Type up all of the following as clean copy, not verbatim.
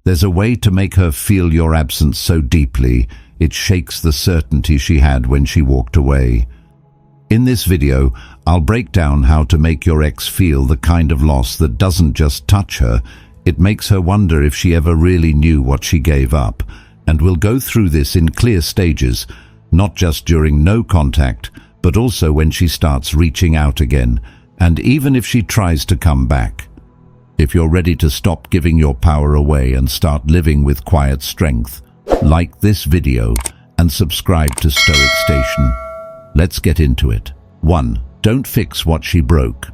There's a way to make her feel your absence so deeply, it shakes the certainty she had when she walked away. In this video, I'll break down how to make your ex feel the kind of loss that doesn't just touch her, it makes her wonder if she ever really knew what she gave up. And we'll go through this in clear stages, not just during no contact, but also when she starts reaching out again, and even if she tries to come back. If you're ready to stop giving your power away and start living with quiet strength, like this video and subscribe to Stoic Station. Let's get into it. 1. Don't fix what she broke.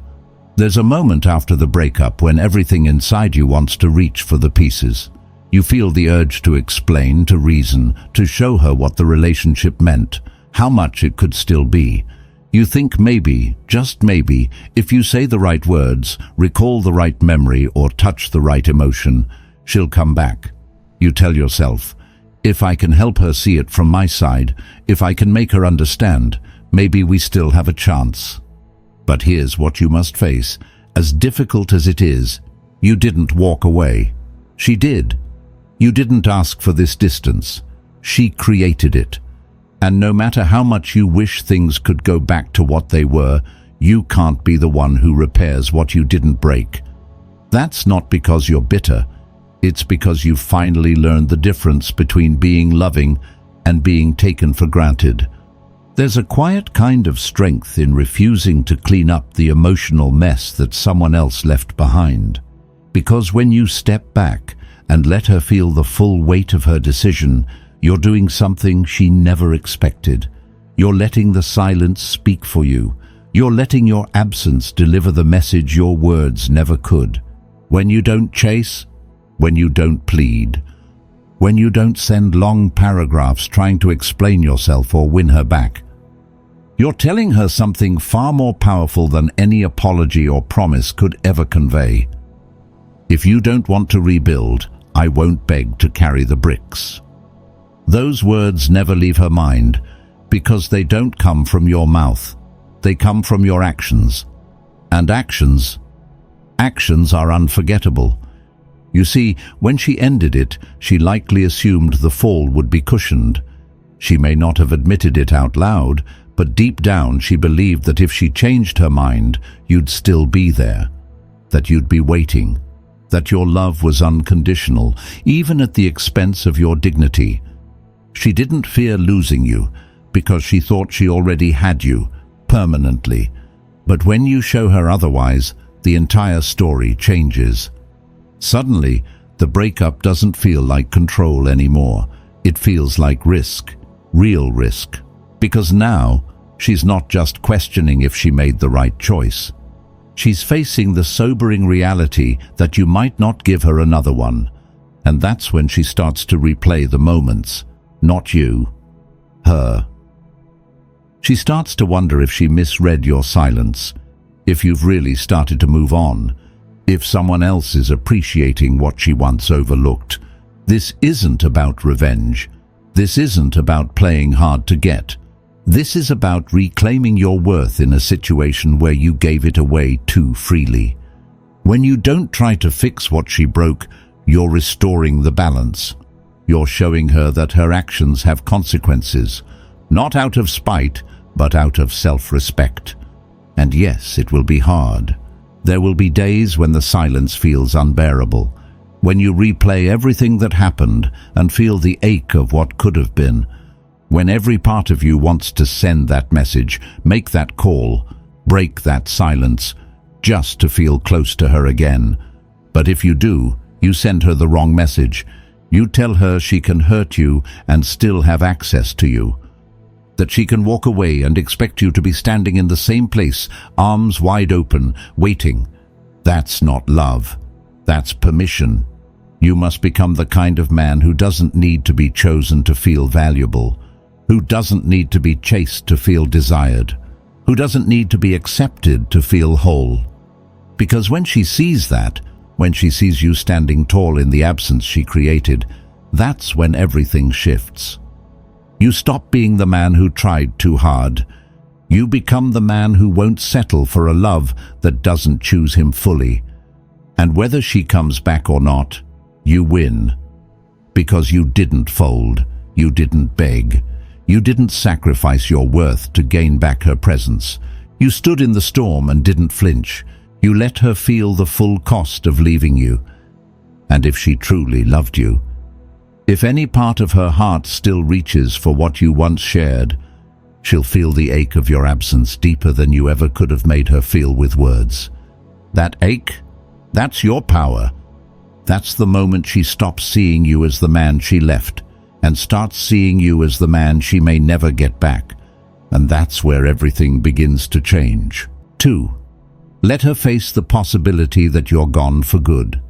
There's a moment after the breakup when everything inside you wants to reach for the pieces. You feel the urge to explain, to reason, to show her what the relationship meant, how much it could still be. You think maybe, just maybe, if you say the right words, recall the right memory or touch the right emotion, she'll come back. You tell yourself, if I can help her see it from my side, if I can make her understand, maybe we still have a chance. But here's what you must face. As difficult as it is, you didn't walk away. She did. You didn't ask for this distance. She created it. And no matter how much you wish things could go back to what they were, you can't be the one who repairs what you didn't break. That's not because you're bitter. It's because you've finally learned the difference between being loving and being taken for granted. There's a quiet kind of strength in refusing to clean up the emotional mess that someone else left behind. Because when you step back and let her feel the full weight of her decision, you're doing something she never expected. You're letting the silence speak for you. You're letting your absence deliver the message your words never could. When you don't chase, when you don't plead, when you don't send long paragraphs trying to explain yourself or win her back, you're telling her something far more powerful than any apology or promise could ever convey. If you don't want to rebuild, I won't beg to carry the bricks. Those words never leave her mind because they don't come from your mouth. They come from your actions. And actions are unforgettable. You see, when she ended it, she likely assumed the fall would be cushioned. She may not have admitted it out loud, but deep down she believed that if she changed her mind, you'd still be there, that you'd be waiting, that your love was unconditional, even at the expense of your dignity. She didn't fear losing you because she thought she already had you, permanently. But when you show her otherwise, the entire story changes. Suddenly, the breakup doesn't feel like control anymore. It feels like risk, real risk. Because now, she's not just questioning if she made the right choice. She's facing the sobering reality that you might not give her another one. And that's when she starts to replay the moments. Not you, her. She starts to wonder if she misread your silence, if you've really started to move on, if someone else is appreciating what she once overlooked. This isn't about revenge. This isn't about playing hard to get. This is about reclaiming your worth in a situation where you gave it away too freely. When you don't try to fix what she broke, you're restoring the balance. You're showing her that her actions have consequences, not out of spite, but out of self-respect. And yes, it will be hard. There will be days when the silence feels unbearable, when you replay everything that happened and feel the ache of what could have been, when every part of you wants to send that message, make that call, break that silence, just to feel close to her again. But if you do, you send her the wrong message. You tell her she can hurt you and still have access to you. That she can walk away and expect you to be standing in the same place, arms wide open, waiting. That's not love. That's permission. You must become the kind of man who doesn't need to be chosen to feel valuable, who doesn't need to be chased to feel desired, who doesn't need to be accepted to feel whole. Because when she sees that, when she sees you standing tall in the absence she created, that's when everything shifts. You stop being the man who tried too hard. You become the man who won't settle for a love that doesn't choose him fully. And whether she comes back or not, you win. because you didn't fold, you didn't beg, you didn't sacrifice your worth to gain back her presence. You stood in the storm and didn't flinch. You let her feel the full cost of leaving you. And if she truly loved you, if any part of her heart still reaches for what you once shared, she'll feel the ache of your absence deeper than you ever could have made her feel with words. That ache, that's your power. That's the moment she stops seeing you as the man she left and starts seeing you as the man she may never get back. And that's where everything begins to change. 2. Let her face the possibility that you're gone for good.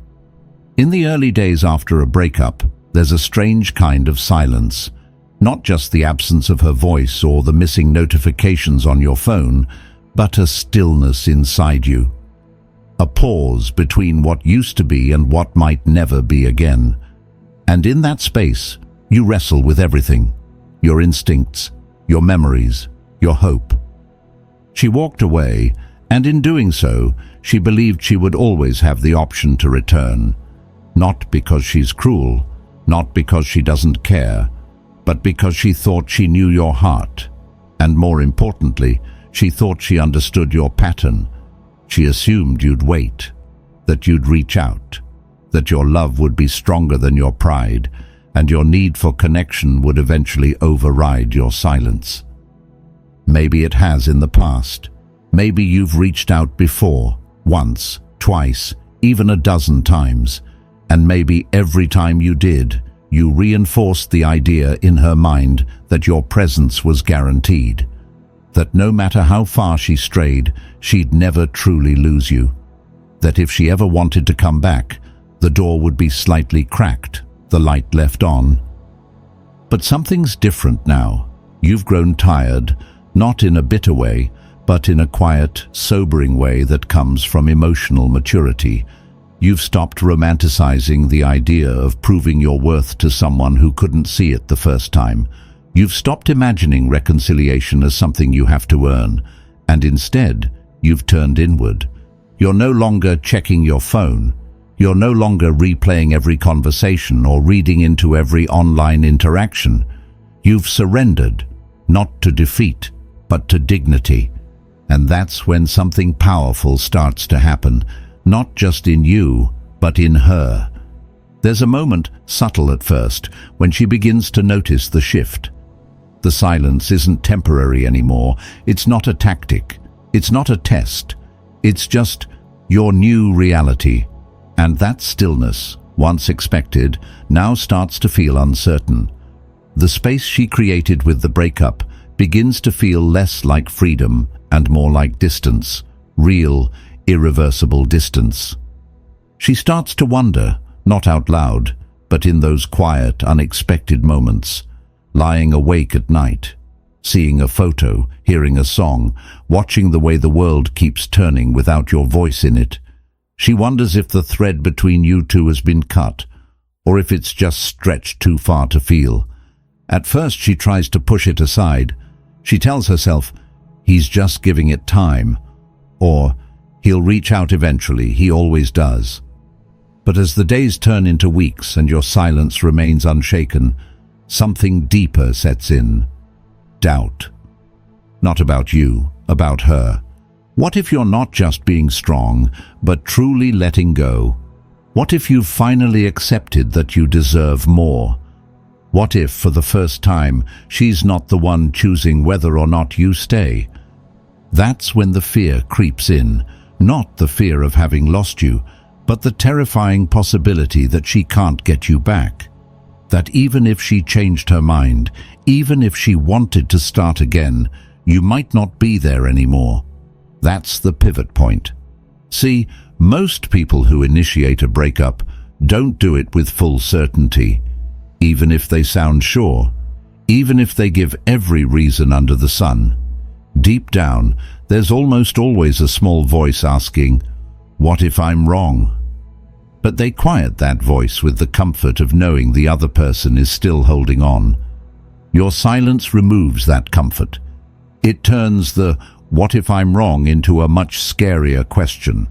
In the early days after a breakup, there's a strange kind of silence. Not just the absence of her voice or the missing notifications on your phone, but a stillness inside you. A pause between what used to be and what might never be again. And in that space, you wrestle with everything. Your instincts, your memories, your hope. She walked away, and in doing so, she believed she would always have the option to return. Not because she's cruel, not because she doesn't care, but because she thought she knew your heart. And more importantly, she thought she understood your pattern. She assumed you'd wait, that you'd reach out, that your love would be stronger than your pride, and your need for connection would eventually override your silence. Maybe it has in the past. Maybe you've reached out before, once, twice, even a dozen times, and maybe every time you did, you reinforced the idea in her mind that your presence was guaranteed, that no matter how far she strayed, she'd never truly lose you, that if she ever wanted to come back, the door would be slightly cracked, the light left on. But something's different now. You've grown tired, not in a bitter way, but in a quiet, sobering way that comes from emotional maturity. You've stopped romanticizing the idea of proving your worth to someone who couldn't see it the first time. You've stopped imagining reconciliation as something you have to earn, and instead, you've turned inward. You're no longer checking your phone. You're no longer replaying every conversation or reading into every online interaction. You've surrendered, not to defeat, but to dignity. And that's when something powerful starts to happen, not just in you, but in her. There's a moment, subtle at first, when she begins to notice the shift. The silence isn't temporary anymore. It's not a tactic. It's not a test. It's just your new reality. And that stillness, once expected, now starts to feel uncertain. The space she created with the breakup begins to feel less like freedom and more like distance, real, irreversible distance. She starts to wonder, not out loud, but in those quiet, unexpected moments, lying awake at night, seeing a photo, hearing a song, watching the way the world keeps turning without your voice in it. She wonders if the thread between you two has been cut, or if it's just stretched too far to feel. At first she tries to push it aside. She tells herself, he's just giving it time, or he'll reach out eventually, he always does. But as the days turn into weeks and your silence remains unshaken, something deeper sets in. Doubt. Not about you, about her. What if you're not just being strong, but truly letting go? What if you've finally accepted that you deserve more? What if, for the first time, she's not the one choosing whether or not you stay? That's when the fear creeps in, not the fear of having lost you, but the terrifying possibility that she can't get you back. That even if she changed her mind, even if she wanted to start again, you might not be there anymore. That's the pivot point. See, most people who initiate a breakup don't do it with full certainty, even if they sound sure, even if they give every reason under the sun. Deep down, there's almost always a small voice asking, "What if I'm wrong?" But they quiet that voice with the comfort of knowing the other person is still holding on. Your silence removes that comfort. It turns the "what if I'm wrong" into a much scarier question.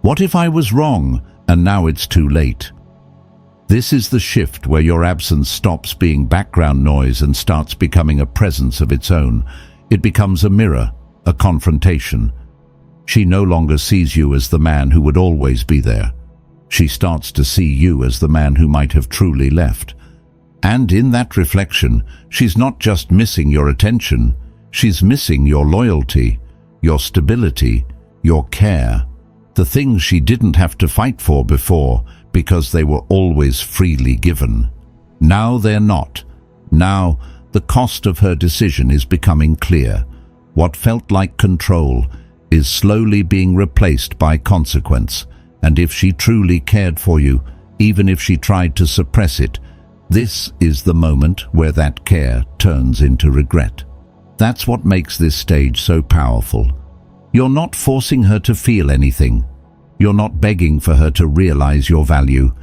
What if I was wrong and now it's too late? This is the shift where your absence stops being background noise and starts becoming a presence of its own. It becomes a mirror, a confrontation. She no longer sees you as the man who would always be there. She starts to see you as the man who might have truly left. And in that reflection, she's not just missing your attention, she's missing your loyalty, your stability, your care, the things she didn't have to fight for before because they were always freely given. Now they're not. Now the cost of her decision is becoming clear. What felt like control is slowly being replaced by consequence. And if she truly cared for you, even if she tried to suppress it, this is the moment where that care turns into regret. That's what makes this stage so powerful. You're not forcing her to feel anything. You're not begging for her to realize your value.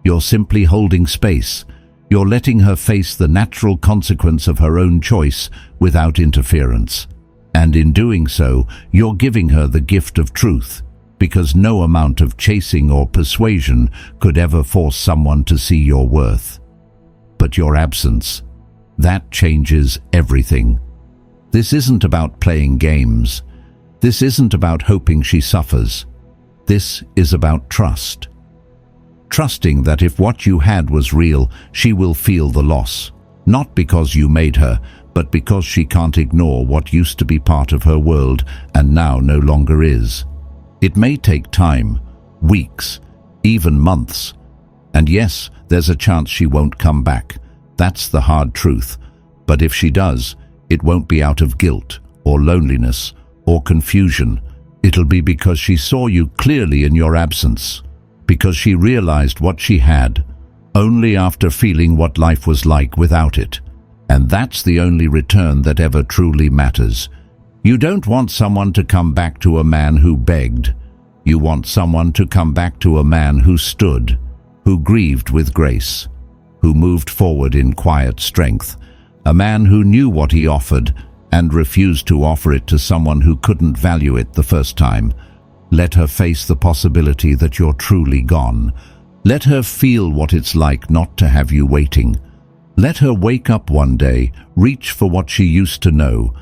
You're simply holding space. You're letting her face the natural consequence of her own choice without interference. And in doing so, you're giving her the gift of truth, because no amount of chasing or persuasion could ever force someone to see your worth. But your absence, that changes everything. This isn't about playing games. This isn't about hoping she suffers. This is about trust. Trusting that if what you had was real, she will feel the loss. Not because you made her, but because she can't ignore what used to be part of her world and now no longer is. It may take time, weeks, even months. And yes, there's a chance she won't come back. That's the hard truth. But if she does, it won't be out of guilt or loneliness or confusion. It'll be because she saw you clearly in your absence, because she realized what she had only after feeling what life was like without it. And that's the only return that ever truly matters. You don't want someone to come back to a man who begged. You want someone to come back to a man who stood, who grieved with grace, who moved forward in quiet strength, a man who knew what he offered and refused to offer it to someone who couldn't value it the first time. Let her face the possibility that you're truly gone. Let her feel what it's like not to have you waiting. Let her wake up one day, reach for what she used to know,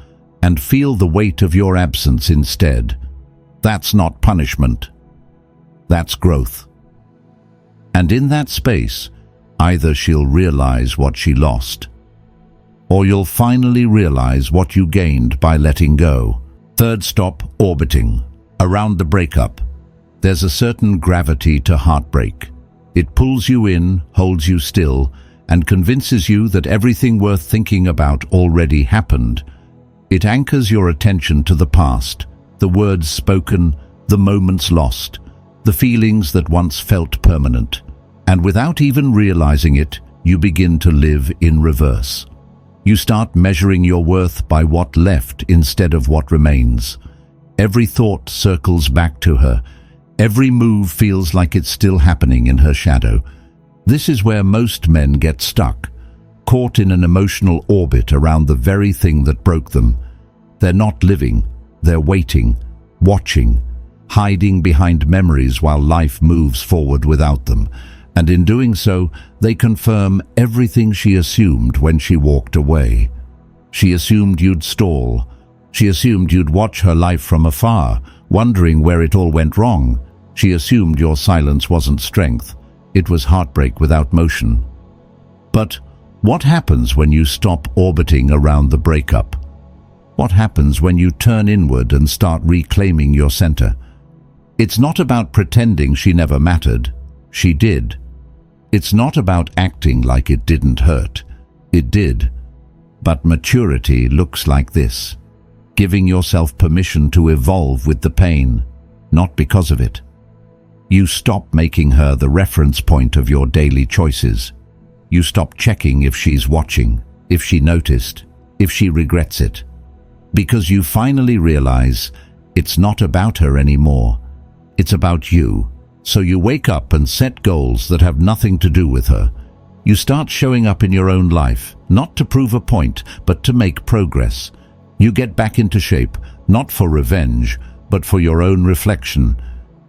and feel the weight of your absence instead. That's not punishment. That's growth. And in that space, either she'll realize what she lost, or you'll finally realize what you gained by letting go. Third stop, orbiting. Around the breakup, there's a certain gravity to heartbreak. It pulls you in, holds you still, and convinces you that everything worth thinking about already happened. It anchors your attention to the past, the words spoken, the moments lost, the feelings that once felt permanent. And without even realizing it, you begin to live in reverse. You start measuring your worth by what left instead of what remains. Every thought circles back to her. Every move feels like it's still happening in her shadow. This is where most men get stuck, caught in an emotional orbit around the very thing that broke them. They're not living, they're waiting, watching, hiding behind memories while life moves forward without them. And in doing so, they confirm everything she assumed when she walked away. She assumed you'd stall. She assumed you'd watch her life from afar, wondering where it all went wrong. She assumed your silence wasn't strength. It was heartbreak without motion. But what happens when you stop orbiting around the breakup? What happens when you turn inward and start reclaiming your center? It's not about pretending she never mattered. She did. It's not about acting like it didn't hurt. It did. But maturity looks like this: giving yourself permission to evolve with the pain, not because of it. You stop making her the reference point of your daily choices. You stop checking if she's watching, if she noticed, if she regrets it. Because you finally realize it's not about her anymore. It's about you. So you wake up and set goals that have nothing to do with her. You start showing up in your own life, not to prove a point, but to make progress. You get back into shape, not for revenge, but for your own reflection.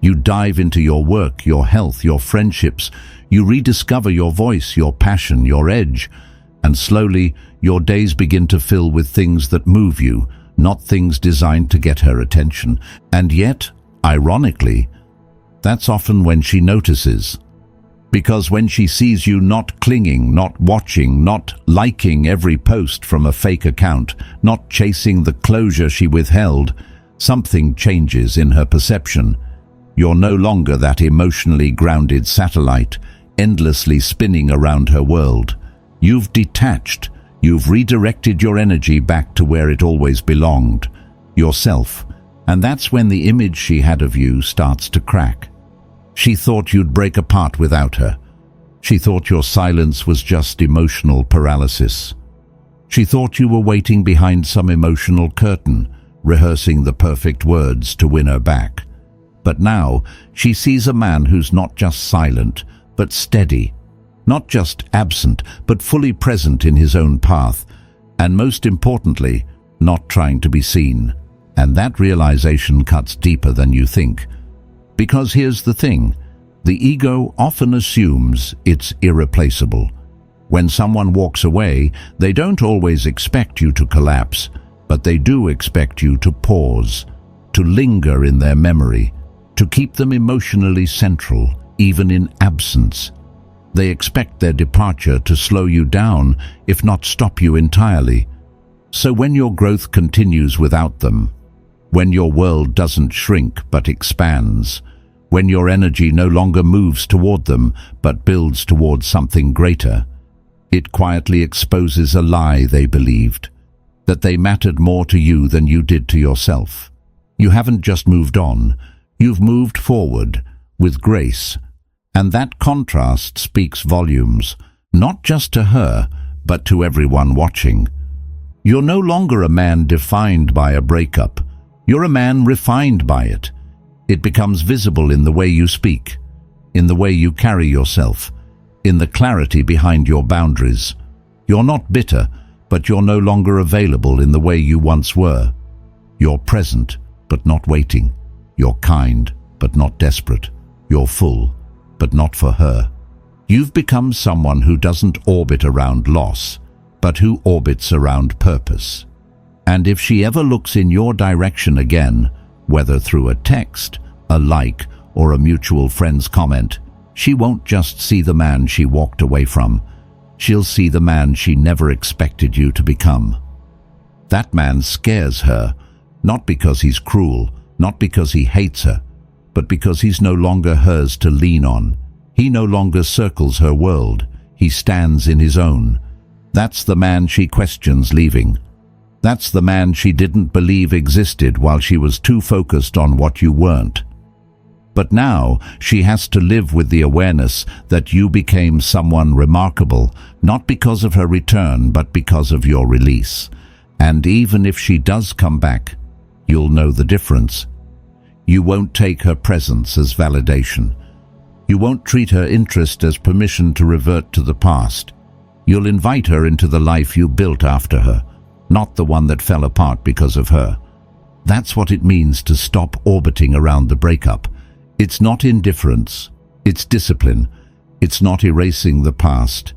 You dive into your work, your health, your friendships. You rediscover your voice, your passion, your edge. And slowly, your days begin to fill with things that move you, not things designed to get her attention. And yet, ironically, that's often when she notices. Because when she sees you not clinging, not watching, not liking every post from a fake account, not chasing the closure she withheld, something changes in her perception. You're no longer that emotionally grounded satellite, endlessly spinning around her world. You've detached. You've redirected your energy back to where it always belonged, yourself. And that's when the image she had of you starts to crack. She thought you'd break apart without her. She thought your silence was just emotional paralysis. She thought you were waiting behind some emotional curtain, rehearsing the perfect words to win her back. But now she sees a man who's not just silent, but steady. Not just absent, but fully present in his own path. And most importantly, not trying to be seen. And that realization cuts deeper than you think. Because here's the thing, the ego often assumes it's irreplaceable. When someone walks away, they don't always expect you to collapse, but they do expect you to pause, to linger in their memory, to keep them emotionally central, even in absence. They expect their departure to slow you down, if not stop you entirely. So when your growth continues without them, when your world doesn't shrink but expands, when your energy no longer moves toward them but builds towards something greater, it quietly exposes a lie they believed, that they mattered more to you than you did to yourself. You haven't just moved on, you've moved forward with grace, and that contrast speaks volumes, not just to her, but to everyone watching. You're no longer a man defined by a breakup. You're a man refined by it. It becomes visible in the way you speak, in the way you carry yourself, in the clarity behind your boundaries. You're not bitter, but you're no longer available in the way you once were. You're present, but not waiting. You're kind, but not desperate. You're full, but not for her. You've become someone who doesn't orbit around loss, but who orbits around purpose. And if she ever looks in your direction again, whether through a text, a like, or a mutual friend's comment, she won't just see the man she walked away from. She'll see the man she never expected you to become. That man scares her, not because he's cruel, not because he hates her, but because he's no longer hers to lean on. He no longer circles her world. He stands in his own. That's the man she questions leaving. That's the man she didn't believe existed while she was too focused on what you weren't. But now she has to live with the awareness that you became someone remarkable, not because of her return, but because of your release. And even if she does come back, you'll know the difference. You won't take her presence as validation. You won't treat her interest as permission to revert to the past. You'll invite her into the life you built after her, not the one that fell apart because of her. That's what it means to stop orbiting around the breakup. It's not indifference, it's discipline. It's not erasing the past,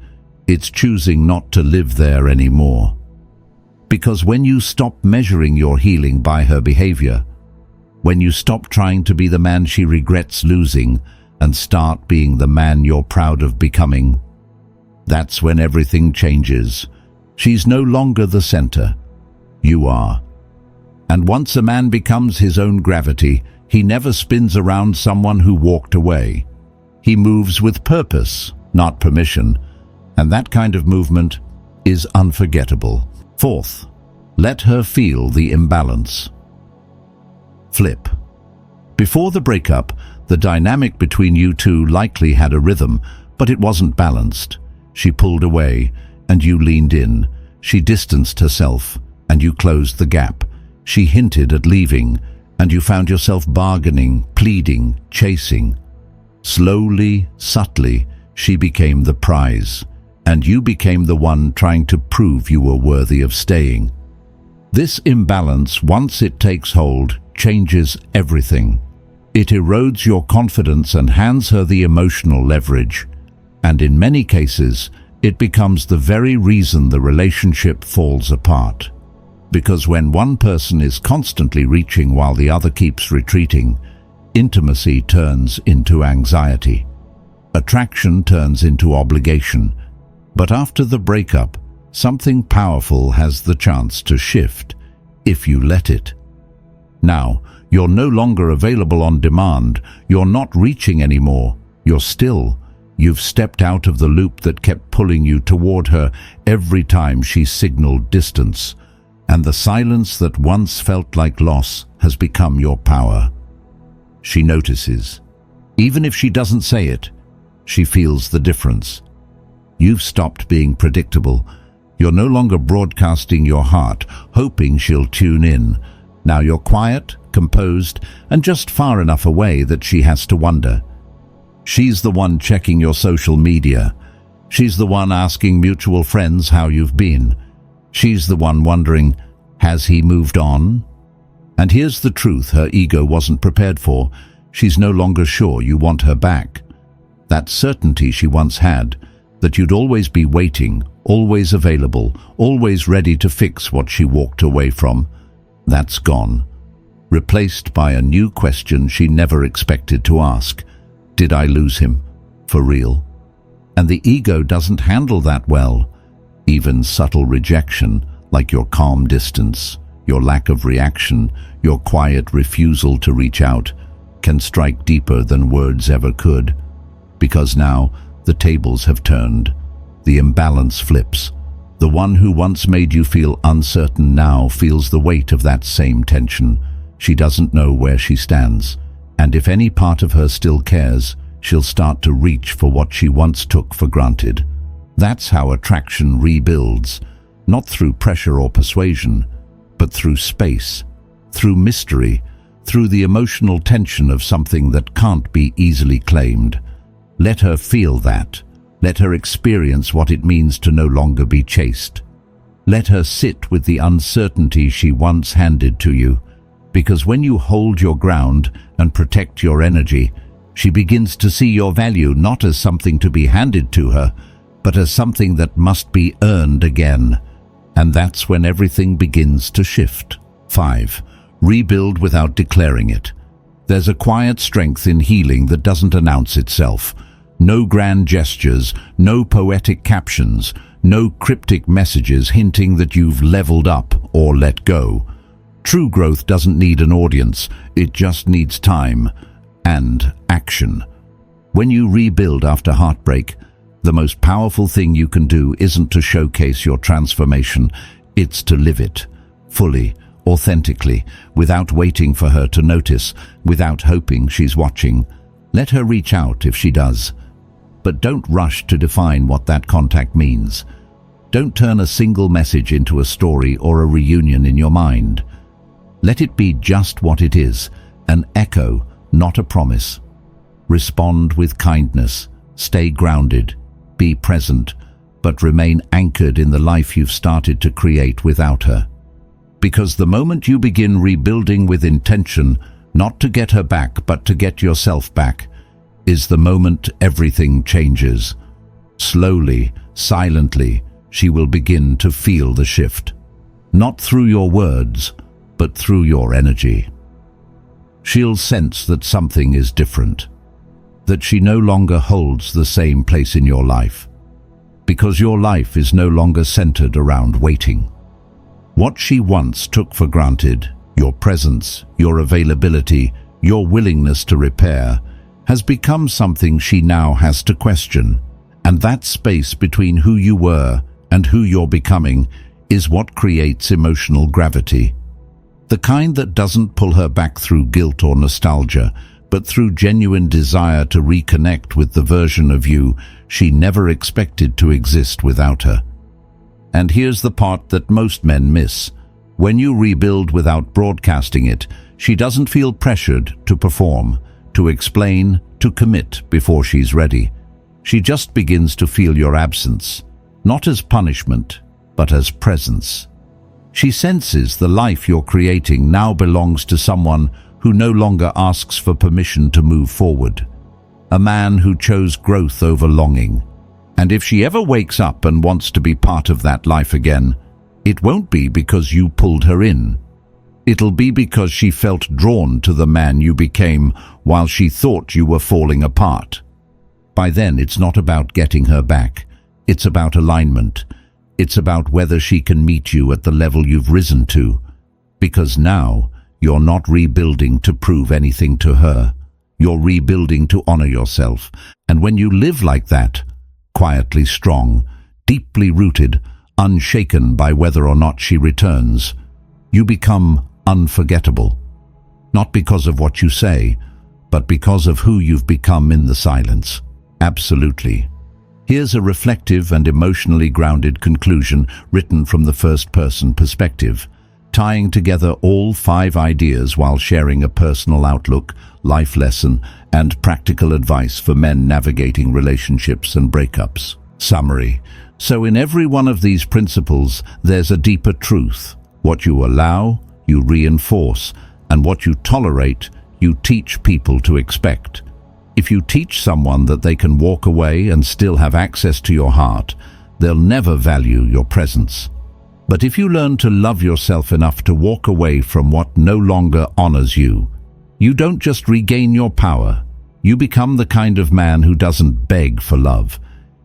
it's choosing not to live there anymore. Because when you stop measuring your healing by her behavior, when you stop trying to be the man she regrets losing and start being the man you're proud of becoming, that's when everything changes. She's no longer the center. You are. And once a man becomes his own gravity, he never spins around someone who walked away. He moves with purpose, not permission. And that kind of movement is unforgettable. Fourth, let her feel the imbalance. Flip. Before the breakup, the dynamic between you two likely had a rhythm, but it wasn't balanced. She pulled away, and you leaned in. She distanced herself, and you closed the gap. She hinted at leaving, and you found yourself bargaining, pleading, chasing. Slowly, subtly, she became the prize, and you became the one trying to prove you were worthy of staying. This imbalance, once it takes hold, changes everything. It erodes your confidence and hands her the emotional leverage. And in many cases, it becomes the very reason the relationship falls apart. Because when one person is constantly reaching while the other keeps retreating, intimacy turns into anxiety. Attraction turns into obligation. But after the breakup, something powerful has the chance to shift, if you let it. Now, you're no longer available on demand, you're not reaching anymore, you're still. You've stepped out of the loop that kept pulling you toward her every time she signaled distance, and the silence that once felt like loss has become your power. She notices. Even if she doesn't say it, she feels the difference. You've stopped being predictable. You're no longer broadcasting your heart, hoping she'll tune in. Now you're quiet, composed, and just far enough away that she has to wonder. She's the one checking your social media. She's the one asking mutual friends how you've been. She's the one wondering, has he moved on? And here's the truth her ego wasn't prepared for. She's no longer sure you want her back. That certainty she once had, that you'd always be waiting, always available, always ready to fix what she walked away from, that's gone. Replaced by a new question she never expected to ask. Did I lose him? For real? And the ego doesn't handle that well. Even subtle rejection, like your calm distance, your lack of reaction, your quiet refusal to reach out, can strike deeper than words ever could. Because now, the tables have turned. The imbalance flips. The one who once made you feel uncertain now feels the weight of that same tension. She doesn't know where she stands. And if any part of her still cares, she'll start to reach for what she once took for granted. That's how attraction rebuilds. Not through pressure or persuasion, but through space, through mystery, through the emotional tension of something that can't be easily claimed. Let her feel that. Let her experience what it means to no longer be chased. Let her sit with the uncertainty she once handed to you, because when you hold your ground and protect your energy, she begins to see your value not as something to be handed to her, but as something that must be earned again. And that's when everything begins to shift. 5. Rebuild without declaring it. There's a quiet strength in healing that doesn't announce itself. No grand gestures, no poetic captions, no cryptic messages hinting that you've leveled up or let go. True growth doesn't need an audience, it just needs time and action. When you rebuild after heartbreak, the most powerful thing you can do isn't to showcase your transformation, it's to live it, fully, authentically, without waiting for her to notice, without hoping she's watching. Let her reach out if she does. But don't rush to define what that contact means. Don't turn a single message into a story or a reunion in your mind. Let it be just what it is, an echo, not a promise. Respond with kindness, stay grounded, be present, but remain anchored in the life you've started to create without her. Because the moment you begin rebuilding with intention, not to get her back but to get yourself back, is the moment everything changes. Slowly, silently, she will begin to feel the shift. Not through your words, but through your energy. She'll sense that something is different, that she no longer holds the same place in your life, because your life is no longer centered around waiting. What she once took for granted, your presence, your availability, your willingness to repair, has become something she now has to question. And that space between who you were and who you're becoming is what creates emotional gravity. The kind that doesn't pull her back through guilt or nostalgia, but through genuine desire to reconnect with the version of you she never expected to exist without her. And here's the part that most men miss. When you rebuild without broadcasting it, she doesn't feel pressured to perform, to explain, to commit before she's ready. She just begins to feel your absence, not as punishment, but as presence. She senses the life you're creating now belongs to someone who no longer asks for permission to move forward. A man who chose growth over longing. And if she ever wakes up and wants to be part of that life again, it won't be because you pulled her in. It'll be because she felt drawn to the man you became while she thought you were falling apart. By then, it's not about getting her back. It's about alignment. It's about whether she can meet you at the level you've risen to. Because now, you're not rebuilding to prove anything to her. You're rebuilding to honor yourself. And when you live like that, quietly strong, deeply rooted, unshaken by whether or not she returns, you become unforgettable. Not because of what you say, but because of who you've become in the silence. Absolutely. Here's a reflective and emotionally grounded conclusion written from the first-person perspective, tying together all 5 ideas while sharing a personal outlook, life lesson, and practical advice for men navigating relationships and breakups. Summary. So in every one of these principles, there's a deeper truth. What you allow, you reinforce, and what you tolerate, you teach people to expect. If you teach someone that they can walk away and still have access to your heart, they'll never value your presence. But if you learn to love yourself enough to walk away from what no longer honors you, you don't just regain your power, you become the kind of man who doesn't beg for love.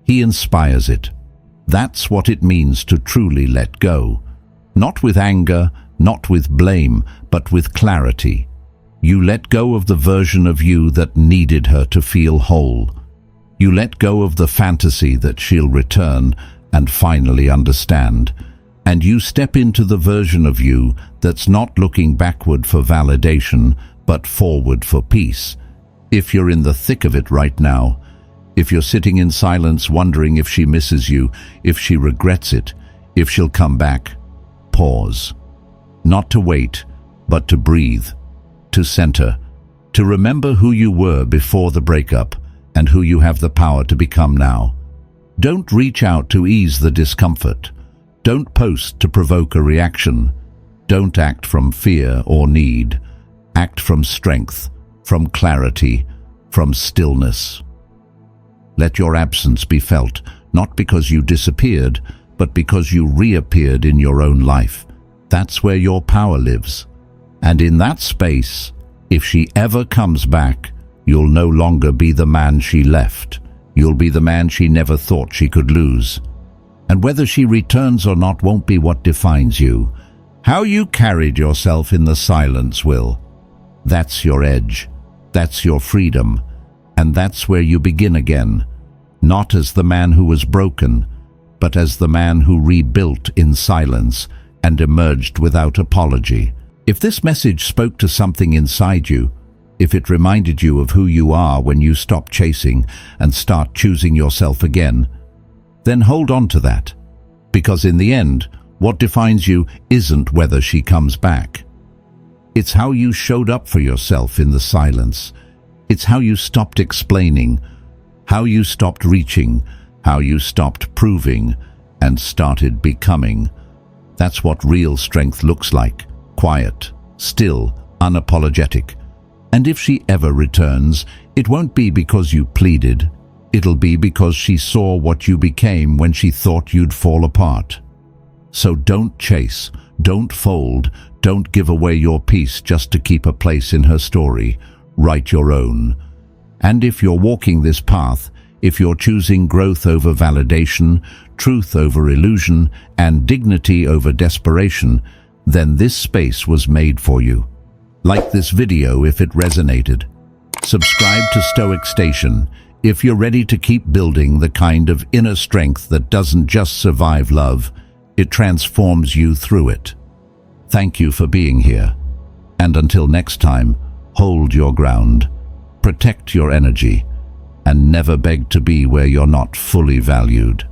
He inspires it. That's what it means to truly let go. Not with anger, not with blame, but with clarity. You let go of the version of you that needed her to feel whole. You let go of the fantasy that she'll return and finally understand. And you step into the version of you that's not looking backward for validation, but forward for peace. If you're in the thick of it right now, if you're sitting in silence wondering if she misses you, if she regrets it, if she'll come back, pause. Not to wait, but to breathe. To center, to remember who you were before the breakup and who you have the power to become now. Don't reach out to ease the discomfort. Don't post to provoke a reaction. Don't act from fear or need. Act from strength, from clarity, from stillness. Let your absence be felt, not because you disappeared, but because you reappeared in your own life. That's where your power lives. And in that space, if she ever comes back, you'll no longer be the man she left. You'll be the man she never thought she could lose. And whether she returns or not won't be what defines you. How you carried yourself in the silence will. That's your edge. That's your freedom. And that's where you begin again. Not as the man who was broken, but as the man who rebuilt in silence and emerged without apology. If this message spoke to something inside you, if it reminded you of who you are when you stop chasing and start choosing yourself again, then hold on to that. Because in the end, what defines you isn't whether she comes back. It's how you showed up for yourself in the silence. It's how you stopped explaining, how you stopped reaching, how you stopped proving, and started becoming. That's what real strength looks like. Quiet, still, unapologetic. And if she ever returns, it won't be because you pleaded. It'll be because she saw what you became when she thought you'd fall apart. So don't chase, don't fold, don't give away your peace just to keep a place in her story. Write your own. And if you're walking this path, if you're choosing growth over validation, truth over illusion, and dignity over desperation, then this space was made for you. Like this video if it resonated. Subscribe to Stoic Station if you're ready to keep building the kind of inner strength that doesn't just survive love, it transforms you through it. Thank you for being here. And until next time, hold your ground, protect your energy, and never beg to be where you're not fully valued.